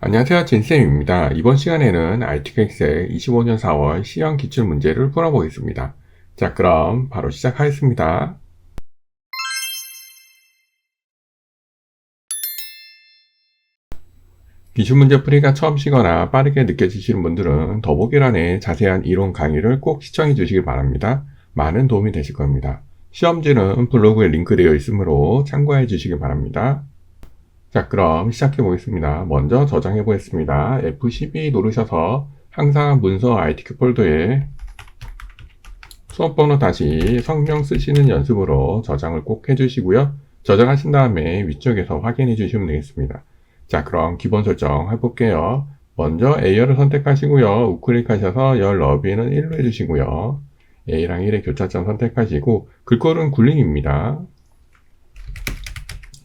안녕하세요. 진쌤입니다. 이번 시간에는 ITK 엑셀 25년 4월 시형 기출 문제를 풀어보겠습니다. 자, 그럼 바로 시작하겠습니다. 기출 문제 풀이가 처음이거나 빠르게 느껴지시는 분들은 더보기란에 자세한 이론 강의를 꼭 시청해 주시기 바랍니다. 많은 도움이 되실 겁니다. 시험지는 블로그에 링크되어 있으므로 참고해 주시기 바랍니다. 자, 그럼 시작해 보겠습니다. 먼저 저장해 보겠습니다. F12 누르셔서 항상 문서 ITK 폴더에 수업번호 다시 성명 쓰시는 연습으로 저장을 꼭 해주시고요. 저장하신 다음에 위쪽에서 확인해 주시면 되겠습니다. 자, 그럼 기본 설정 해볼게요. 먼저 A열을 선택하시고요. 우클릭하셔서 열 너비는 1로 해주시고요. A랑 1의 교차점 선택하시고 글꼴은 굴림입니다.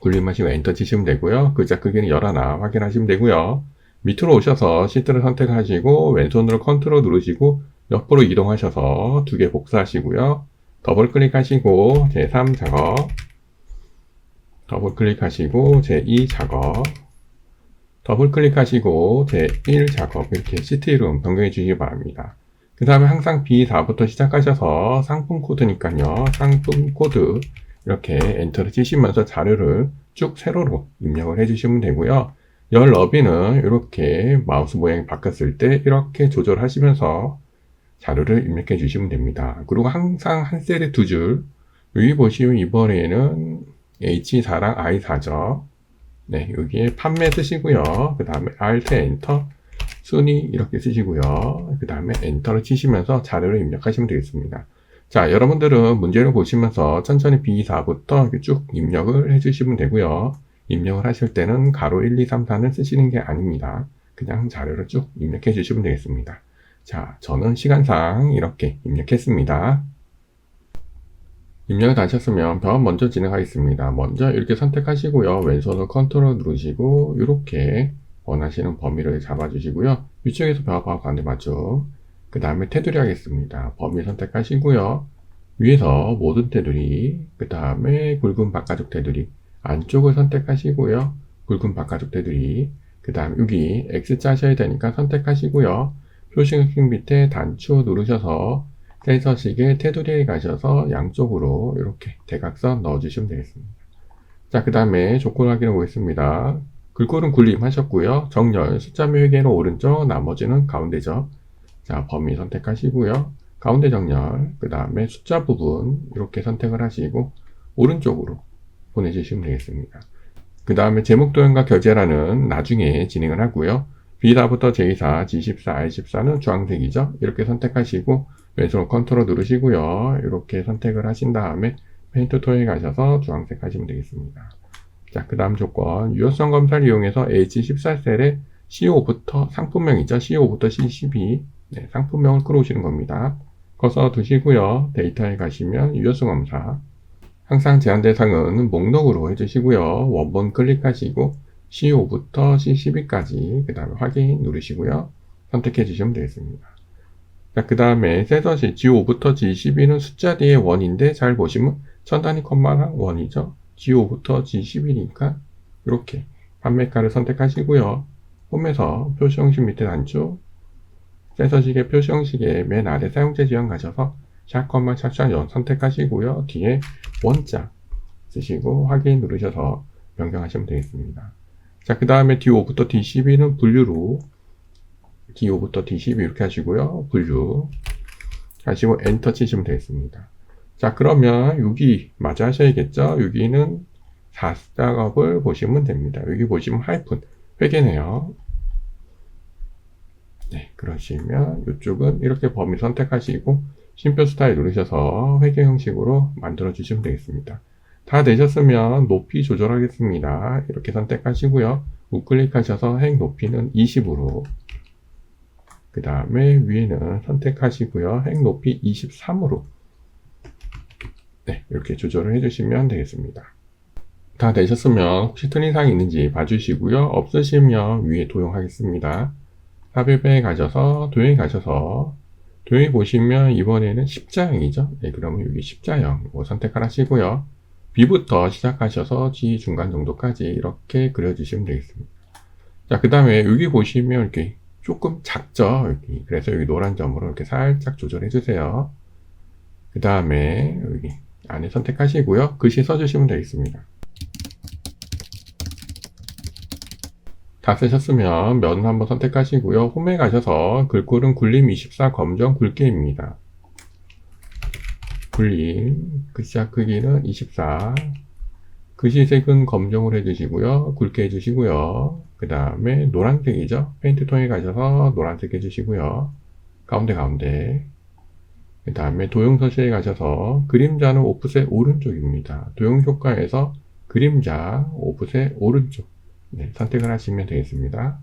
굴림하시고 엔터 치시면 되고요. 글자 크기는 11 확인하시면 되고요. 밑으로 오셔서 시트를 선택하시고 왼손으로 컨트롤 누르시고 옆으로 이동하셔서 두 개 복사하시고요. 더블 클릭하시고 제3 작업, 더블 클릭하시고 제2 작업, 더블 클릭하시고 제1 작업, 이렇게 시트 이름 변경해 주시기 바랍니다. 그 다음에 항상 B4부터 시작하셔서 상품 코드니까요. 상품 코드 이렇게 엔터를 치시면서 자료를 쭉 세로로 입력을 해주시면 되고요. 열 너비는 이렇게 마우스 모양이 바뀌었을 때 이렇게 조절하시면서 자료를 입력해 주시면 됩니다. 그리고 항상 한 셀에 두 줄, 여기 보시면 이번에는 H4랑 I4죠. 네, 여기에 판매 쓰시고요. 그 다음에 Alt 엔터, 순위 이렇게 쓰시고요. 그 다음에 엔터를 치시면서 자료를 입력하시면 되겠습니다. 자, 여러분들은 문제를 보시면서 천천히 B4부터 이렇게 쭉 입력을 해주시면 되고요. 입력을 하실 때는 가로 1, 2, 3, 4는 쓰시는 게 아닙니다. 그냥 자료를 쭉 입력해 주시면 되겠습니다. 자, 저는 시간상 이렇게 입력했습니다. 입력을 다 하셨으면 변 먼저 진행하겠습니다. 먼저 이렇게 선택하시고요. 왼손으로 컨트롤 누르시고 이렇게 원하시는 범위를 잡아주시고요. 위쪽에서 변화하고 가운데 맞춤. 그 다음에 테두리 하겠습니다. 범위 선택하시고요. 위에서 모든 테두리, 그 다음에 굵은 바깥쪽 테두리, 안쪽을 선택하시고요. 굵은 바깥쪽 테두리, 그 다음 여기 X자 하셔야 되니까 선택하시고요. 표시키 밑에 단추 누르셔서 센서식의 테두리에 가셔서 양쪽으로 이렇게 대각선 넣어주시면 되겠습니다. 자, 그 다음에 조건 확인해 보겠습니다. 글꼴은 굴림 하셨고요. 정렬, 숫자 묘기에는 오른쪽, 나머지는 가운데죠. 자, 범위 선택하시고요. 가운데 정렬, 그 다음에 숫자 부분 이렇게 선택을 하시고 오른쪽으로 보내주시면 되겠습니다. 그 다음에 제목 도형과 교재란은 나중에 진행을 하고요. B4부터 J4, G14, I14는 주황색이죠. 이렇게 선택하시고 왼손 컨트롤 누르시고요. 이렇게 선택을 하신 다음에 페인트 툴에 가셔서 주황색 하시면 되겠습니다. 자, 그 다음 조건 유효성 검사를 이용해서 H14셀에 C5부터 상품명이죠. C5부터 C12 네, 상품명을 끌어오시는 겁니다. 커서 두시고요. 데이터에 가시면 유효성 검사 항상 제한 대상은 목록으로 해주시고요. 원본 클릭하시고 C5부터 C12까지 그 다음에 확인 누르시고요. 선택해 주시면 되겠습니다. 자, 그 다음에 센서식 G5부터 G12는 숫자 뒤에 1인데 잘 보시면 천 단위 컴마랑 1이죠. G5부터 G12니까 이렇게 판매가를 선택하시고요. 홈에서 표시 형식 밑에 단추 센서식의 표시 형식의 맨 아래 사용자 지원 가셔서 샷건만 샷샷 선택하시고요. 뒤에 원자 쓰시고 확인 누르셔서 변경하시면 되겠습니다. 자, 그 다음에 D5부터 D12는 분류로 D5부터 D12 이렇게 하시고요. 분류 하시고 엔터 치시면 되겠습니다. 자, 그러면 여기 마저 하셔야겠죠? 여기는 4작업을 보시면 됩니다. 여기 보시면 하이픈 회계네요. 네, 그러시면 이쪽은 이렇게 범위 선택하시고 쉼표 스타일 누르셔서 회계 형식으로 만들어 주시면 되겠습니다. 다 되셨으면 높이 조절하겠습니다. 이렇게 선택하시고요. 우클릭하셔서 행 높이는 20으로 그 다음에 위에는 선택하시고요. 행 높이 23으로 네, 이렇게 조절을 해주시면 되겠습니다. 다 되셨으면 혹시 틀린 사항이 있는지 봐주시고요. 없으시면 위에 도용하겠습니다. 삽입에 가셔서 도형에 가셔서 도형에 보시면 이번에는 십자형이죠. 네, 그러면 여기 십자형 선택을 하시고요. B부터 시작하셔서 G 중간 정도까지 이렇게 그려주시면 되겠습니다. 자, 그 다음에 여기 보시면 이렇게 조금 작죠? 여기. 그래서 여기 노란 점으로 이렇게 살짝 조절해 주세요. 그 다음에 여기 안에 선택하시고요. 글씨 써주시면 되겠습니다. 다 쓰셨으면 면 한번 선택하시고요. 홈에 가셔서 글꼴은 굴림24 검정 굵게입니다. 굴림, 글자 크기는 24. 글씨색은 검정으로 해주시고요. 굵게 해주시고요. 그 다음에 노란색이죠. 페인트 통에 가셔서 노란색 해주시고요. 가운데. 그 다음에 도형 서식에 가셔서 그림자는 오프셋 오른쪽입니다. 도형 효과에서 그림자 오프셋 오른쪽 선택을 하시면 되겠습니다.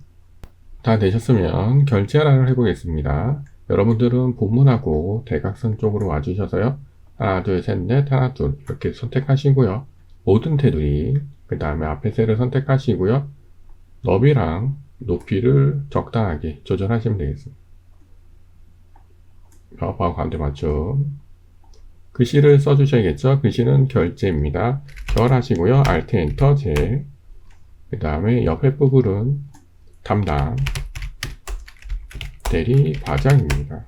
다 되셨으면 결제 하나를 해보겠습니다. 여러분들은 본문하고 대각선 쪽으로 와주셔서요. 하나, 둘, 셋, 넷, 하나, 둘 이렇게 선택하시고요. 모든 테두리, 그 다음에 앞에 셀을 선택하시고요. 너비랑 높이를 적당하게 조절하시면 되겠습니다. 바로 가운데 맞춤. 글씨를 써주셔야겠죠. 글씨는 결제입니다. 결 하시고요. Alt 엔터 제. 그 다음에 옆에 부분은 담당 대리 과장입니다.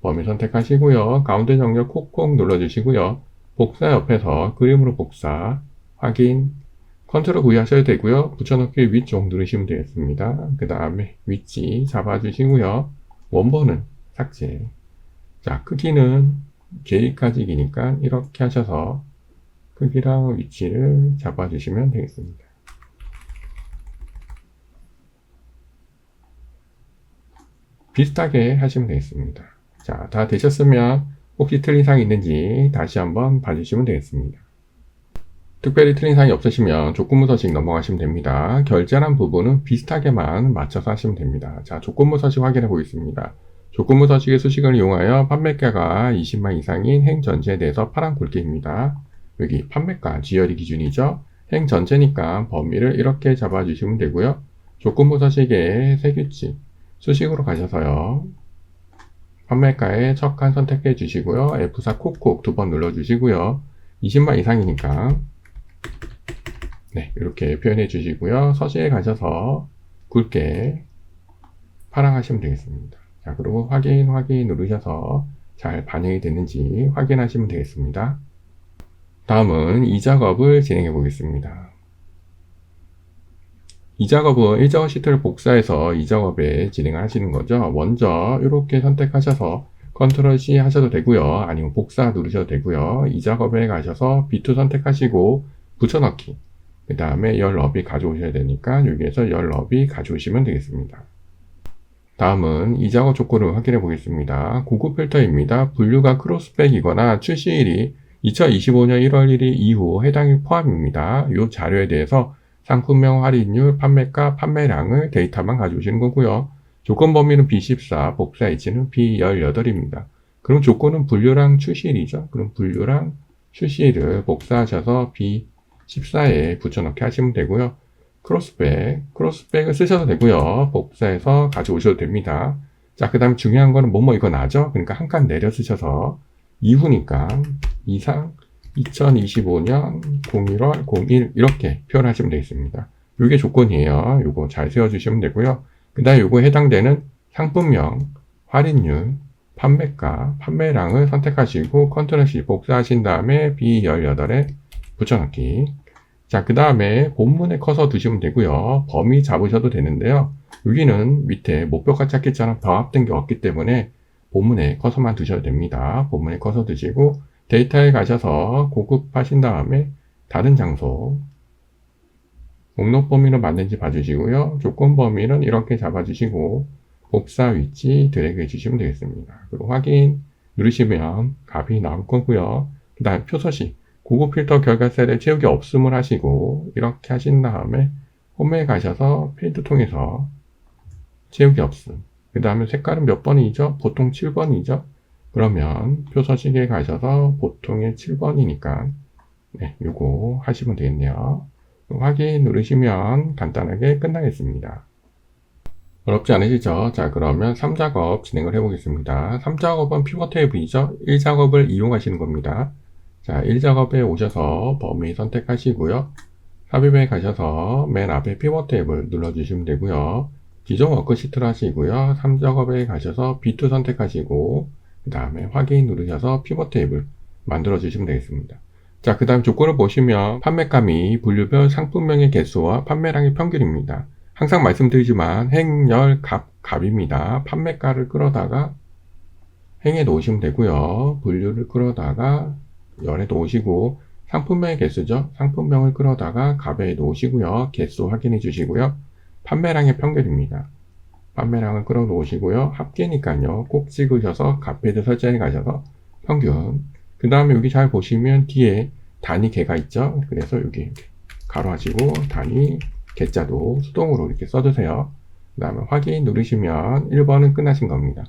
범위 선택하시고요. 가운데 정렬 콕콕 눌러주시고요. 복사 옆에서 그림으로 복사 확인 컨트롤 V 하셔도 되고요. 붙여넣기 위쪽 누르시면 되겠습니다. 그 다음에 위치 잡아주시고요. 원본은 삭제. 자, 크기는 J까지기니까 이렇게 하셔서 크기랑 위치를 잡아주시면 되겠습니다. 비슷하게 하시면 되겠습니다. 자, 다 되셨으면 혹시 틀린 사항이 있는지 다시 한번 봐주시면 되겠습니다. 특별히 틀린 사항이 없으시면 조건부 서식 넘어가시면 됩니다. 결제란 부분은 비슷하게만 맞춰서 하시면 됩니다. 자, 조건부 서식 확인해 보겠습니다. 조건부 서식의 수식을 이용하여 판매가가 20만 이상인 행 전체에 대해서 파란 굵기입니다. 여기 판매가 GR이 기준이죠. 행 전체니까 범위를 이렇게 잡아주시면 되고요. 조건부 서식의 세규칙 수식으로 가셔서요. 판매가의 첫 칸 선택해 주시고요. F4 콕콕 두 번 눌러 주시고요. 20만 이상이니까 이렇게 표현해 주시고요. 서식에 가셔서 굵게 파랑하시면 되겠습니다. 자, 그리고 확인 누르셔서 잘 반영이 됐는지 확인하시면 되겠습니다. 다음은 이 작업을 진행해 보겠습니다. 이 작업은 1작업 시트를 복사해서 이 작업에 진행을 하시는 거죠. 먼저 이렇게 선택하셔서 컨트롤 C 하셔도 되고요. 아니면 복사 누르셔도 되고요. 이 작업에 가셔서 B2 선택하시고 붙여넣기. 그 다음에 열 너비 가져오셔야 되니까 여기에서 열 너비 가져오시면 되겠습니다. 다음은 이 작업 조건을 확인해 보겠습니다. 고급 필터입니다. 분류가 크로스백이거나 출시일이 2025년 1월 1일 이후 해당일 포함입니다. 이 자료에 대해서 상품명 할인율, 판매가, 판매량을 데이터만 가져오시는 거고요. 조건 범위는 B14, 복사 위치는 B18입니다. 그럼 조건은 분류랑 출시일이죠. 그럼 분류랑 출시일을 복사하셔서 B14에 붙여넣기 하시면 되고요. 크로스백을 쓰셔도 되고요. 복사해서 가져오셔도 됩니다. 자, 그 다음에 중요한 거는 뭐뭐 이거 나죠? 그러니까 한 칸 내려 쓰셔서 이후니까 이상 2025년 01월 01 이렇게 표현하시면 되겠습니다. 이게 조건이에요. 요거 잘 세워주시면 되고요. 그 다음에 요거 해당되는 상품명, 할인율, 판매가, 판매량을 선택하시고 컨트롤 C 복사하신 다음에 B18에 붙여넣기. 자, 그 다음에 본문에 커서 두시면 되고요. 범위 잡으셔도 되는데요. 여기는 밑에 목표가 찾기처럼 병합된 게 없기 때문에 본문에 커서만 두셔도 됩니다. 본문에 커서 두시고 데이터에 가셔서 고급하신 다음에 다른 장소 목록 범위로 맞는지 봐주시고요. 조건 범위는 이렇게 잡아주시고 복사 위치 드래그 해주시면 되겠습니다. 그리고 확인 누르시면 값이 나올 거고요. 그 다음 표서식 고급 필터 결과 셀에 채우기 없음을 하시고 이렇게 하신 다음에 홈에 가셔서 페인트 통해서 채우기 없음. 그 다음에 색깔은 몇 번이죠? 보통 7번이죠? 그러면 표서식에 가셔서 보통의 7번이니까 요거 하시면 되겠네요. 확인 누르시면 간단하게 끝나겠습니다. 어렵지 않으시죠? 자, 그러면 3작업 진행을 해보겠습니다. 3작업은 피벗 테이블이죠? 1작업을 이용하시는 겁니다. 자, 1작업에 오셔서 범위 선택하시고요. 삽입에 가셔서 맨 앞에 피벗 탭을 눌러주시면 되고요. 기존 워크시트를 하시고요. 3작업에 가셔서 B2 선택하시고 그 다음에 확인 누르셔서 피벗 탭을 만들어 주시면 되겠습니다. 자, 그 다음 조건을 보시면 판매감이 분류별 상품명의 개수와 판매량의 평균입니다. 항상 말씀드리지만 행열 갑입니다. 판매가를 끌어다가 행에 놓으시면 되고요. 분류를 끌어다가 열에 놓으시고 상품명의 개수죠. 상품명을 끌어다가 갑에 놓으시고요. 개수 확인해 주시고요. 판매량의 평균입니다. 판매량을 끌어 놓으시고요. 합계니까요. 꼭 찍으셔서 값패드 설정에 가셔서 평균. 그 다음에 여기 잘 보시면 뒤에 단위 개가 있죠. 그래서 여기 이렇게 가로하시고 단위 개자도 수동으로 이렇게 써주세요. 그 다음에 확인 누르시면 1번은 끝나신 겁니다.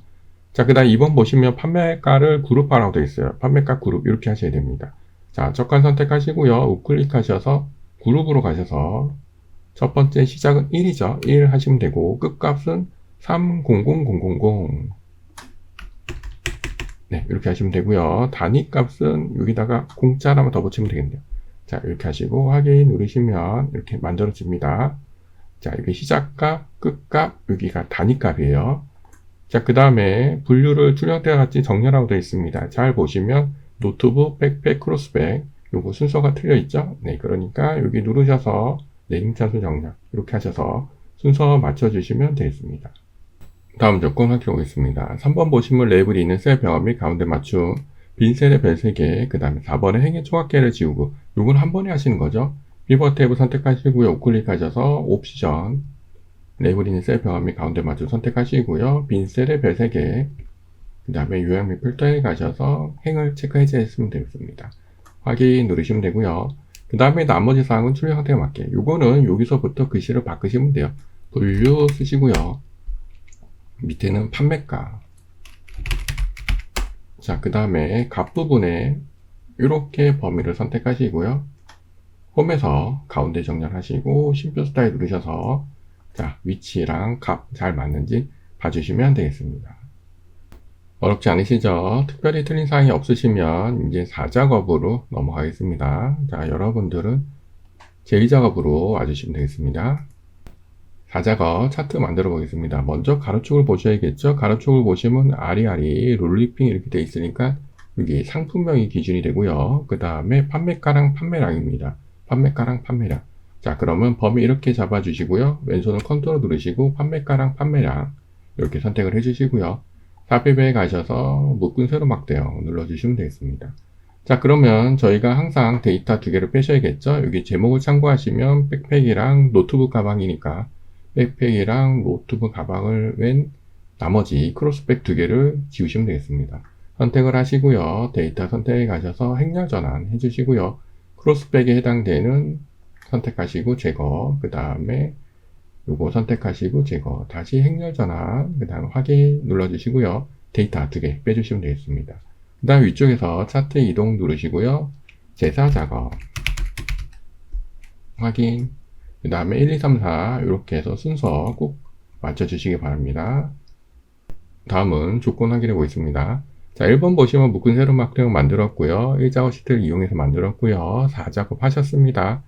자, 그 다음 2번 보시면 판매가를 그룹화라고 되어 있어요. 판매가 그룹 이렇게 하셔야 됩니다. 자, 적간 선택하시고요. 우클릭하셔서 그룹으로 가셔서 첫 번째 시작은 1이죠. 1 하시면 되고 끝값은 300000. 네, 이렇게 하시면 되고요. 단위 값은 여기다가 공짜를 한번 더 붙이면 되겠네요. 자, 이렇게 하시고 확인 누르시면 이렇게 만들어집니다. 자, 여기 시작값, 끝값, 여기가 단위 값이에요. 자, 그 다음에 분류를 출력대와 같이 정렬하고 되어 있습니다. 잘 보시면 노트북, 백팩, 크로스백 요거 순서가 틀려 있죠. 네, 그러니까 여기 누르셔서 내림차순 정렬 이렇게 하셔서 순서 맞춰주시면 되겠습니다. 다음 조건 확인하겠습니다. 3번 보시면 레이블이 있는 셀 병합 및 가운데 맞춤 빈 셀의 별 3개, 그 다음에 4번에 행의 총합계를 지우고 요건 한 번에 하시는 거죠. 피벗 탭을 선택하시고요. 우클릭하셔서 옵션 레이블 있는 셀 병합 및 가운데 맞춤 선택하시고요. 빈 셀의 별 3개, 그 다음에 요약 및 필터에 가셔서 행을 체크 해제했으면 되겠습니다. 확인 누르시면 되고요. 그 다음에 나머지 사항은 출력 상태에 맞게 요거는 여기서부터 글씨를 바꾸시면 돼요. 분류 쓰시고요. 밑에는 판매가. 자, 그 다음에 값 부분에 이렇게 범위를 선택하시고요. 홈에서 가운데 정렬하시고 쉼표 스타일 누르셔서 자, 위치랑 값 잘 맞는지 봐주시면 되겠습니다. 어렵지 않으시죠? 특별히 틀린 사항이 없으시면 이제 4작업으로 넘어가겠습니다. 자, 여러분들은 제2작업으로 와주시면 되겠습니다. 4작업 차트 만들어 보겠습니다. 먼저 가로축을 보셔야겠죠? 가로축을 보시면 아리아리 롤리핑 이렇게 되어 있으니까 여기 상품명이 기준이 되고요. 그 다음에 판매가랑 판매량입니다. 판매가랑 판매량. 자, 그러면 범위 이렇게 잡아주시고요. 왼손은 컨트롤 누르시고 판매가랑 판매량 이렇게 선택을 해주시고요. 삽입에 가셔서 묶은 세로 막대형 눌러주시면 되겠습니다. 자, 그러면 저희가 항상 데이터 두 개를 빼셔야겠죠? 여기 제목을 참고하시면 백팩이랑 노트북 가방이니까 백팩이랑 노트북 가방을 웬 나머지 크로스백 두 개를 지우시면 되겠습니다. 선택을 하시고요. 데이터 선택에 가셔서 행렬 전환 해주시고요. 크로스백에 해당되는 선택하시고 제거, 그 다음에 요거 선택하시고 제거, 다시 행렬 전환, 그 다음 확인 눌러주시고요. 데이터 두 개 빼주시면 되겠습니다. 그 다음 위쪽에서 차트 이동 누르시고요. 제사 작업, 확인, 그 다음에 1, 2, 3, 4 이렇게 해서 순서 꼭 맞춰주시기 바랍니다. 다음은 조건 확인해 보겠습니다. 자, 1번 보시면 묶은 세로 막대형 만들었고요. 1작업 시트를 이용해서 만들었고요. 4작업 하셨습니다.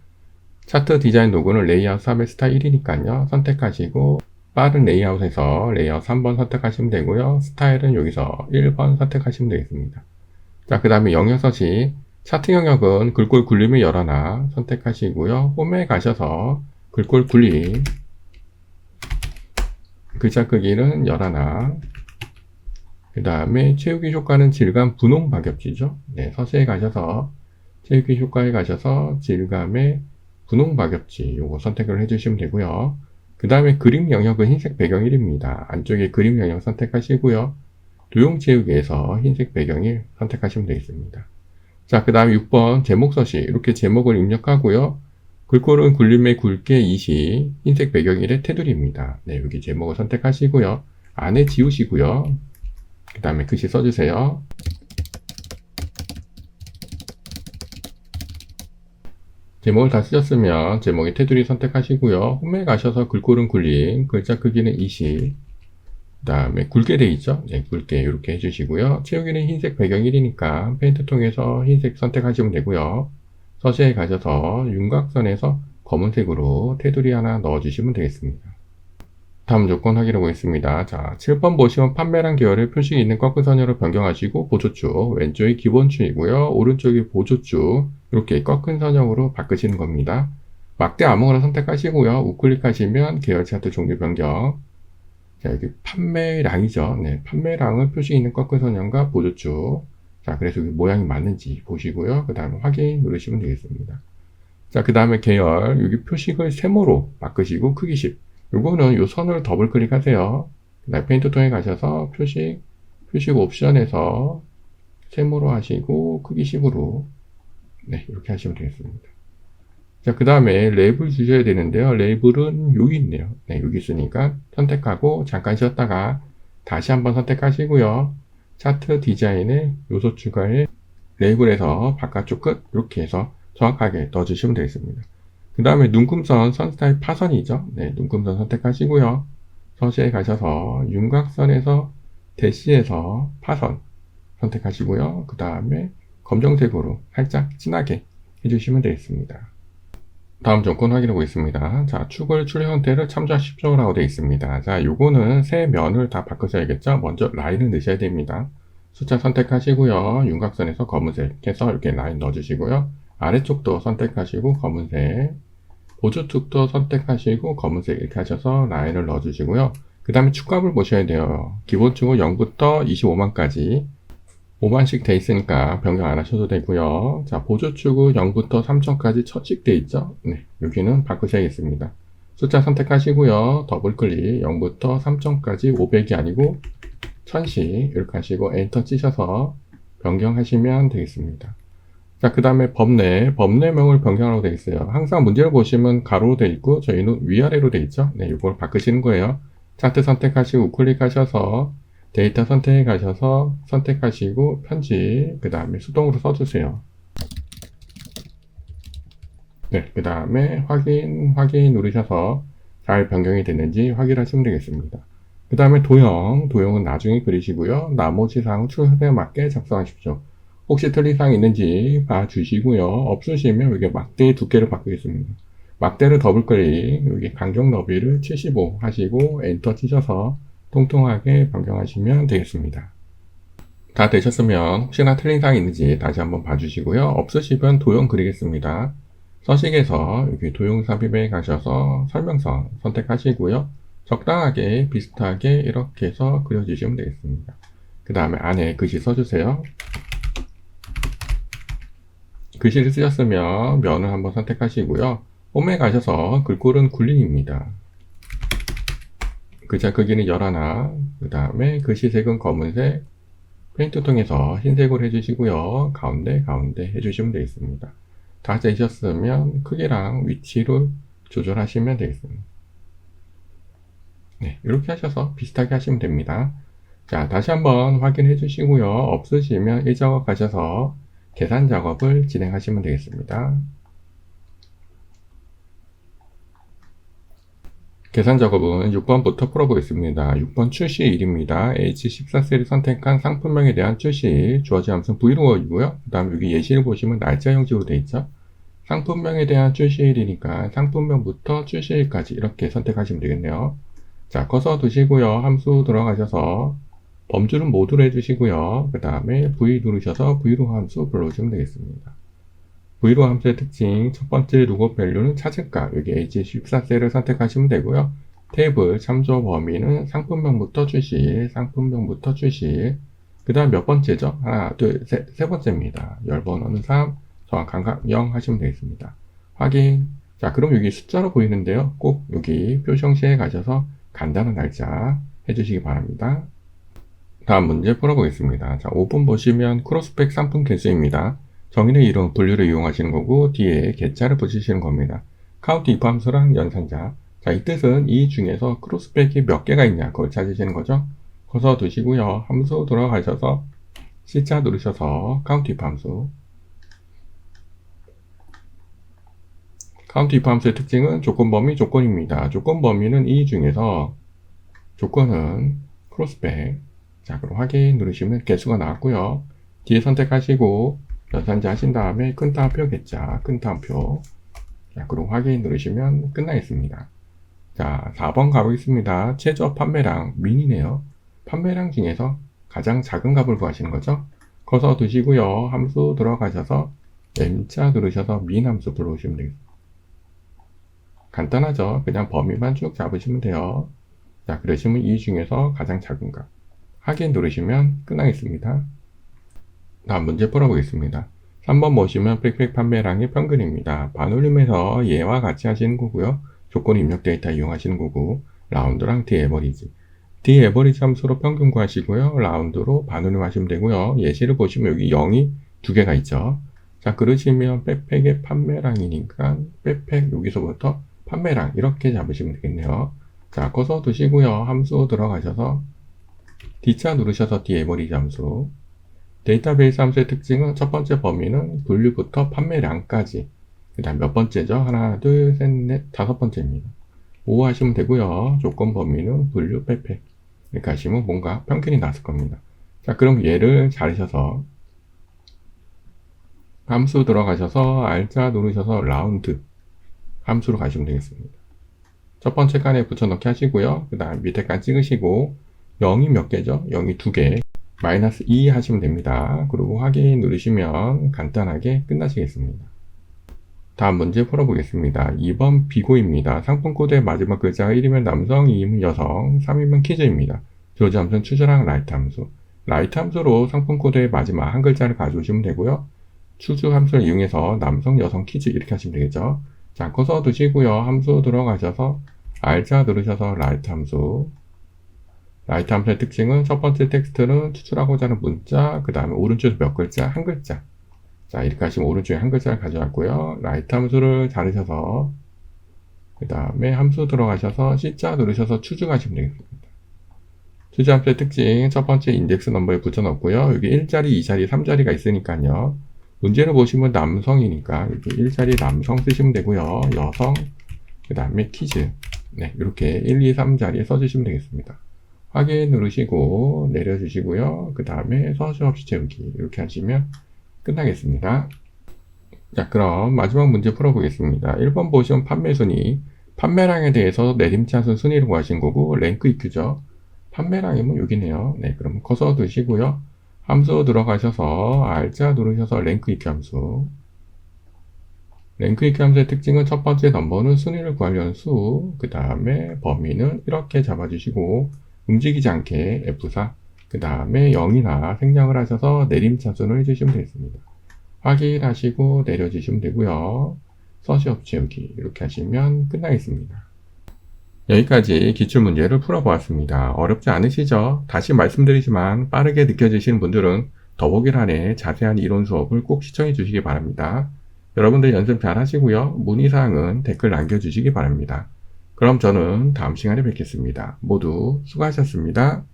차트 디자인 도구는 레이아웃 3의 스타일 1이니까요. 선택하시고 빠른 레이아웃에서 레이아웃 3번 선택하시면 되고요. 스타일은 여기서 1번 선택하시면 되겠습니다. 자, 그 다음에 영역 서식 차트 영역은 글꼴 굴림을 열어놔 선택하시고요. 홈에 가셔서 글꼴 굴림 글자 크기는 열어놔. 그 다음에 채우기 효과는 질감 분홍 박엽지죠. 네, 서식에 가셔서 채우기 효과에 가셔서 질감의 분홍 박엽지 요거 선택을 해주시면 되고요. 그 다음에 그림 영역은 흰색 배경 1입니다. 안쪽에 그림 영역 선택하시고요. 도형 채우기에서 흰색 배경 1 선택하시면 되겠습니다. 자, 그 다음 6번 제목 서식 이렇게 제목을 입력하고요. 글꼴은 굴림의 굵게 20 흰색 배경 1의 테두리입니다. 네, 여기 제목을 선택하시고요. 안에 지우시고요. 그 다음에 글씨 써주세요. 제목을 다 쓰셨으면 제목의 테두리 선택하시고요. 홈에 가셔서 글꼴은 굴림, 글자 크기는 20, 그 다음에 굵게 돼 있죠? 네, 굵게 이렇게 해주시고요. 채우기는 흰색 배경 1이니까 페인트 통해서 흰색 선택하시면 되고요. 서식에 가셔서 윤곽선에서 검은색으로 테두리 하나 넣어주시면 되겠습니다. 다음 조건 확인해 보겠습니다. 자, 7번 보시면 판매량 계열의 표식이 있는 꺾은 선열로 변경하시고 보조축, 왼쪽이 기본축이고요. 오른쪽이 보조축, 이렇게 꺾은 선형으로 바꾸시는 겁니다. 막대 아무거나 선택하시고요. 우클릭하시면 계열 차트 종류 변경. 자, 여기 판매량이죠. 네, 판매량은 표식이 있는 꺾은 선형과 보조축. 자, 그래서 여기 모양이 맞는지 보시고요. 그 다음에 확인 누르시면 되겠습니다. 자, 그 다음에 계열, 여기 표식을 세모로 바꾸시고 크기 10. 요거는 요 선을 더블 클릭하세요. 그다음에 페인트 톤에 가셔서 표식 옵션에서 세모로 하시고 크기 10으로 네, 이렇게 하시면 되겠습니다. 자, 그 다음에 레이블 주셔야 되는데요. 레이블은 여기 있네요. 네, 여기 있으니까 선택하고 잠깐 쉬었다가 다시 한번 선택하시고요. 차트 디자인에 요소 추가에 레이블에서 바깥쪽 끝 이렇게 해서 정확하게 넣어주시면 되겠습니다. 그 다음에 눈금선 선 스타일 파선이죠. 네, 눈금선 선택하시고요. 서시에 가셔서 윤곽선에서 대시에서 파선 선택하시고요. 그 다음에 검정색으로 살짝 진하게 해주시면 되겠습니다. 다음 조건 확인해 보겠습니다. 자, 축을 출력 형태를 참조하 10종을 하고 되어 있습니다. 자, 요거는 세 면을 다 바꾸셔야겠죠. 먼저 라인을 넣으셔야 됩니다. 숫자 선택하시고요. 윤곽선에서 검은색 해서 이렇게 라인 넣어주시고요. 아래쪽도 선택하시고 검은색, 보조축도 선택하시고 검은색 이렇게 하셔서 라인을 넣어주시고요. 그 다음에 축값을 보셔야 돼요. 기본축은 0부터 25만까지 5만씩 돼 있으니까 변경 안 하셔도 되고요. 자, 보조축은 0부터 3천까지 1000씩 돼 있죠. 네, 여기는 바꾸셔야겠습니다. 숫자 선택하시고요. 더블 클릭 0부터 3000까지 500이 아니고 1000씩 이렇게 하시고 엔터 치셔서 변경하시면 되겠습니다. 자, 그 다음에 법내명을 변경하라고 되어 있어요. 항상 문제를 보시면 가로로 되어 있고 저희는 위아래로 되어 있죠. 네, 이걸 바꾸시는 거예요. 차트 선택하시고 우클릭하셔서 데이터 선택해 가셔서 선택하시고 편집, 그 다음에 수동으로 써주세요. 네, 그 다음에 확인 누르셔서 잘 변경이 됐는지 확인하시면 되겠습니다. 그 다음에 도형은 나중에 그리시고요. 나머지 사항은 출력에 맞게 작성하십시오. 혹시 틀린 사항이 있는지 봐주시고요. 없으시면 여기 막대 두께를 바꾸겠습니다. 막대를 더블 클릭, 여기 간격 너비를 75 하시고 엔터 치셔서 통통하게 변경하시면 되겠습니다. 다 되셨으면 혹시나 틀린 사항이 있는지 다시 한번 봐주시고요. 없으시면 도형 그리겠습니다. 서식에서 여기 도형 삽입에 가셔서 설명서 선택하시고요. 적당하게 비슷하게 이렇게 해서 그려주시면 되겠습니다. 그 다음에 안에 글씨 써주세요. 글씨를 쓰셨으면 면을 한번 선택하시고요. 홈에 가셔서 글꼴은 굴림입니다. 글자 크기는 11, 그 다음에 글씨색은 검은색, 페인트 통해서 흰색으로 해주시고요. 가운데 해주시면 되겠습니다. 다 되셨으면 크기랑 위치를 조절하시면 되겠습니다. 네, 이렇게 하셔서 비슷하게 하시면 됩니다. 자, 다시 한번 확인해 주시고요. 없으시면 이 작업 가셔서 계산 작업을 진행하시면 되겠습니다. 계산 작업은 6번부터 풀어보겠습니다. 6번 출시일입니다. H14셀을 선택한 상품명에 대한 출시일, 주어진 함수는 브이로그이고요. 그 다음 여기 예시를 보시면 날짜 형식으로 되어 있죠. 상품명에 대한 출시일이니까 상품명부터 출시일까지 이렇게 선택하시면 되겠네요. 자, 커서 두시고요. 함수 들어가셔서 범주는 모두로 해주시고요. 그 다음에 V 누르셔서 브이로그 함수 불러주시면 되겠습니다. 브이로그 함수의 특징, 첫 번째 로고 밸류는 찾을값, 여기 H14셀을 선택하시면 되고요. 테이블 참조 범위는 상품명부터 출시일, 그 다음 몇 번째죠? 하나, 둘, 셋, 세 번째입니다. 열 번호는 3, 정확한 값 0 하시면 되겠습니다. 확인. 자, 그럼 여기 숫자로 보이는데요. 꼭 여기 표시 형식에 가셔서 간단한 날짜 해주시기 바랍니다. 다음 문제 풀어보겠습니다. 자, 5번 보시면 크로스백 상품 개수입니다. 정의의 이름, 분류를 이용하시는 거고 뒤에 개자를 붙이시는 겁니다. 카운트 if 함수랑 연산자. 자, 이 뜻은 이 중에서 크로스백이 몇 개가 있냐 그걸 찾으시는 거죠. 커서 두시고요. 함수 들어가셔서 C자 누르셔서 카운트 if 함수. 카운트 if 함수의 특징은 조건 범위 조건입니다. 조건 범위는 이 중에서 조건은 크로스백. 자, 그럼 확인 누르시면 개수가 나왔고요. 뒤에 선택하시고 연산자 하신 다음에 큰 따옴표 개자, 큰 따옴표 자, 그리고 확인 누르시면 끝나겠습니다. 자, 4번 가보겠습니다. 최저 판매량 민이네요. 판매량 중에서 가장 작은 값을 구하시는 거죠. 커서 두시고요. 함수 들어가셔서 M자 누르셔서 민 함수 불러오시면 되겠습니다. 간단하죠? 그냥 범위만 쭉 잡으시면 돼요. 자, 그러시면 이 중에서 가장 작은 값. 확인 누르시면 끝나겠습니다. 다음 문제 풀어보겠습니다. 3번 보시면 팩팩 판매량의 평균입니다. 반올림에서 얘와 같이 하시는 거고요. 조건 입력 데이터 이용하시는 거고, 라운드랑 디에버리지. 디에버리지 함수로 평균 구하시고요. 라운드로 반올림 하시면 되고요. 예시를 보시면 여기 0이 두 개가 있죠. 자, 그러시면 팩팩의 판매량이니까 팩팩 여기서부터 판매량 이렇게 잡으시면 되겠네요. 자, 커서 두시고요. 함수 들어가셔서 D자 누르셔서 디에버리지 함수. 데이터베이스 함수의 특징은 첫 번째 범위는 분류부터 판매량까지. 그 다음 몇 번째죠? 하나, 둘, 셋, 넷, 다섯 번째입니다. 5 하시면 되고요. 조건 범위는 분류, 팩팩. 이렇게 하시면 뭔가 평균이 나왔을 겁니다. 자, 그럼 얘를 자르셔서 함수 들어가셔서 R자 누르셔서 라운드 함수로 가시면 되겠습니다. 첫 번째 칸에 붙여넣기 하시고요. 그 다음 밑에 칸 찍으시고 0이 몇 개죠? 0이 2개. 마이너스 2 하시면 됩니다. 그리고 확인 누르시면 간단하게 끝나시겠습니다. 다음 문제 풀어보겠습니다. 2번 비고입니다. 상품 코드의 마지막 글자가 1이면 남성, 2이면 여성, 3이면 퀴즈입니다. 조지 함수는 추주랑 라이트 함수. 라이트 함수로 상품 코드의 마지막 한 글자를 가져오시면 되고요. 추주 함수를 이용해서 남성, 여성, 퀴즈 이렇게 하시면 되겠죠. 자, 커서 두시고요. 함수 들어가셔서 R자 누르셔서 라이트 함수. 라이트 함수의 특징은 첫 번째 텍스트는 추출하고자 하는 문자, 그 다음에 오른쪽에서 몇 글자, 한 글자. 자, 이렇게 하시면 오른쪽에 한 글자를 가져왔고요. 라이트 함수를 자르셔서 그 다음에 함수 들어가셔서 C자 누르셔서 추중하시면 되겠습니다. 추주 함수의 특징 첫 번째 인덱스 넘버에 붙여넣고요. 여기 1자리, 2자리, 3자리가 있으니까요. 문제를 보시면 남성이니까 여기 1자리 남성 쓰시면 되고요. 여성, 그 다음에 퀴즈. 네, 이렇게 1, 2, 3자리에 써주시면 되겠습니다. 확인 누르시고 내려주시고요. 그 다음에 서술 없이 채우기 이렇게 하시면 끝나겠습니다. 자, 그럼 마지막 문제 풀어보겠습니다. 1번 보시면 판매 순위. 판매량에 대해서 내림차순 순위를 구하신 거고 랭크 EQ죠. 판매량이면 여기네요. 네, 그럼 커서 두시고요. 함수 들어가셔서 R자 누르셔서 랭크 EQ 함수. 랭크 EQ 함수의 특징은 첫 번째 넘버는 순위를 구하려는 수, 그 다음에 범위는 이렇게 잡아주시고 움직이지 않게 F4, 그 다음에 0이나 생략을 하셔서 내림차순을 해주시면 되겠습니다. 확인하시고 내려주시면 되고요. 서식 채우기 이렇게 하시면 끝나겠습니다. 여기까지 기출문제를 풀어보았습니다. 어렵지 않으시죠? 다시 말씀드리지만 빠르게 느껴지시는 분들은 더보기란에 자세한 이론 수업을 꼭 시청해 주시기 바랍니다. 여러분들 연습 잘 하시고요. 문의사항은 댓글 남겨주시기 바랍니다. 그럼 저는 다음 시간에 뵙겠습니다. 모두 수고하셨습니다.